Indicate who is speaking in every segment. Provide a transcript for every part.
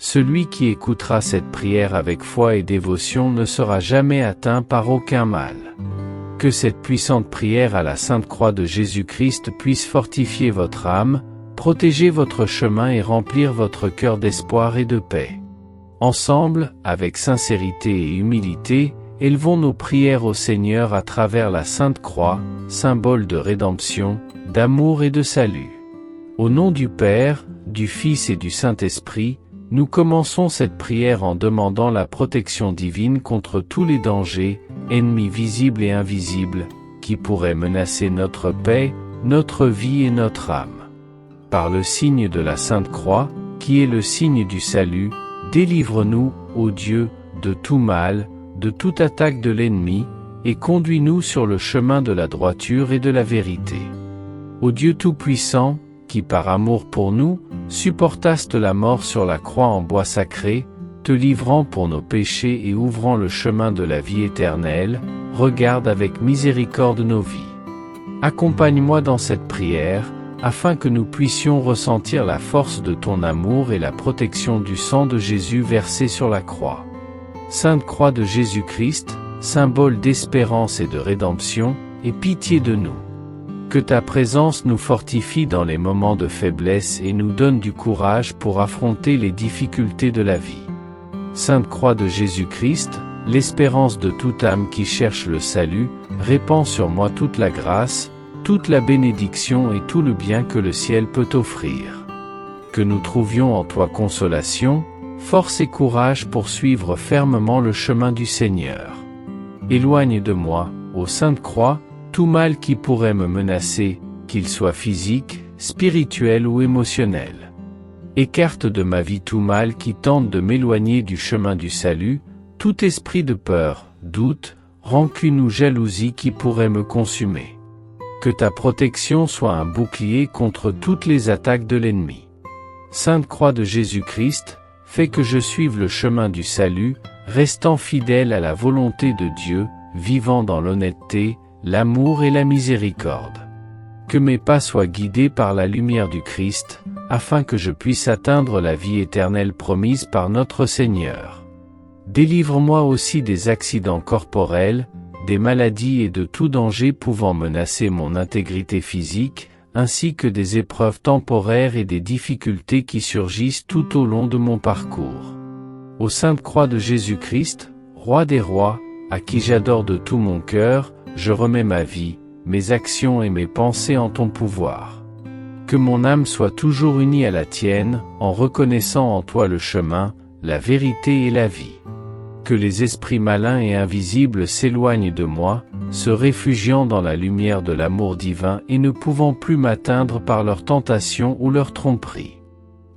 Speaker 1: Celui qui écoutera cette prière avec foi et dévotion ne sera jamais atteint par aucun mal. Que cette puissante prière à la Sainte Croix de Jésus-Christ puisse fortifier votre âme, protéger votre chemin et remplir votre cœur d'espoir et de paix. Ensemble, avec sincérité et humilité, élevons nos prières au Seigneur à travers la Sainte Croix, symbole de rédemption, d'amour et de salut. Au nom du Père, du Fils et du Saint-Esprit, nous commençons cette prière en demandant la protection divine contre tous les dangers, ennemis visibles et invisibles, qui pourraient menacer notre paix, notre vie et notre âme. Par le signe de la Sainte Croix, qui est le signe du salut, délivre-nous, ô Dieu, de tout mal, de toute attaque de l'ennemi, et conduis-nous sur le chemin de la droiture et de la vérité. Ô Dieu Tout-Puissant, qui par amour pour nous, supportaste la mort sur la croix en bois sacré, te livrant pour nos péchés et ouvrant le chemin de la vie éternelle, regarde avec miséricorde nos vies. Accompagne-moi dans cette prière, afin que nous puissions ressentir la force de ton amour et la protection du sang de Jésus versé sur la croix. Sainte Croix de Jésus-Christ, symbole d'espérance et de rédemption, aie pitié de nous. Que ta présence nous fortifie dans les moments de faiblesse et nous donne du courage pour affronter les difficultés de la vie. Sainte Croix de Jésus-Christ, l'espérance de toute âme qui cherche le salut, répand sur moi toute la grâce, toute la bénédiction et tout le bien que le ciel peut offrir. Que nous trouvions en toi consolation, force et courage pour suivre fermement le chemin du Seigneur. Éloigne de moi, ô Sainte Croix, tout mal qui pourrait me menacer, qu'il soit physique, spirituel ou émotionnel. Écarte de ma vie tout mal qui tente de m'éloigner du chemin du salut, tout esprit de peur, doute, rancune ou jalousie qui pourrait me consumer. Que ta protection soit un bouclier contre toutes les attaques de l'ennemi. Sainte Croix de Jésus-Christ, fais que je suive le chemin du salut, restant fidèle à la volonté de Dieu, vivant dans l'honnêteté, l'amour et la miséricorde. Que mes pas soient guidés par la lumière du Christ, afin que je puisse atteindre la vie éternelle promise par notre Seigneur. Délivre-moi aussi des accidents corporels, des maladies et de tout danger pouvant menacer mon intégrité physique, ainsi que des épreuves temporaires et des difficultés qui surgissent tout au long de mon parcours. Ô Sainte Croix de Jésus-Christ, Roi des rois, à qui j'adore de tout mon cœur, je remets ma vie, mes actions et mes pensées en ton pouvoir. Que mon âme soit toujours unie à la tienne, en reconnaissant en toi le chemin, la vérité et la vie. Que les esprits malins et invisibles s'éloignent de moi, se réfugiant dans la lumière de l'amour divin et ne pouvant plus m'atteindre par leur tentation ou leur tromperie.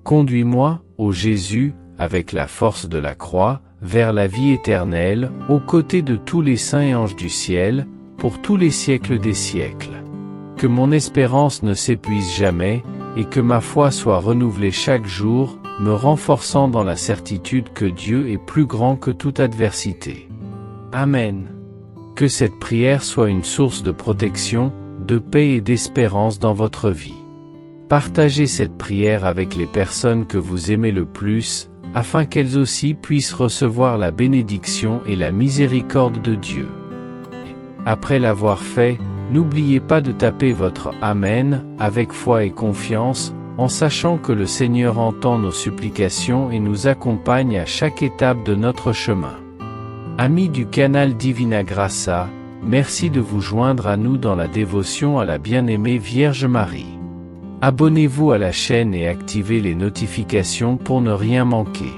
Speaker 1: Conduis-moi, ô Jésus, avec la force de la croix, vers la vie éternelle, aux côtés de tous les saints et anges du ciel, pour tous les siècles des siècles. Que mon espérance ne s'épuise jamais, et que ma foi soit renouvelée chaque jour, me renforçant dans la certitude que Dieu est plus grand que toute adversité. Amen. Que cette prière soit une source de protection, de paix et d'espérance dans votre vie. Partagez cette prière avec les personnes que vous aimez le plus, afin qu'elles aussi puissent recevoir la bénédiction et la miséricorde de Dieu. Après l'avoir fait, n'oubliez pas de taper votre Amen avec foi et confiance, en sachant que le Seigneur entend nos supplications et nous accompagne à chaque étape de notre chemin. Amis du canal Divina Graça, merci de vous joindre à nous dans la dévotion à la bien-aimée Vierge Marie. Abonnez-vous à la chaîne et activez les notifications pour ne rien manquer.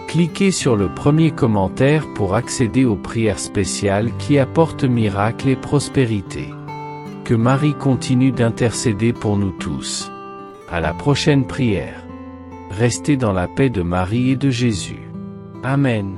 Speaker 1: Cliquez sur le premier commentaire pour accéder aux prières spéciales qui apportent miracle et prospérité. Que Marie continue d'intercéder pour nous tous. À la prochaine prière. Restez dans la paix de Marie et de Jésus. Amen.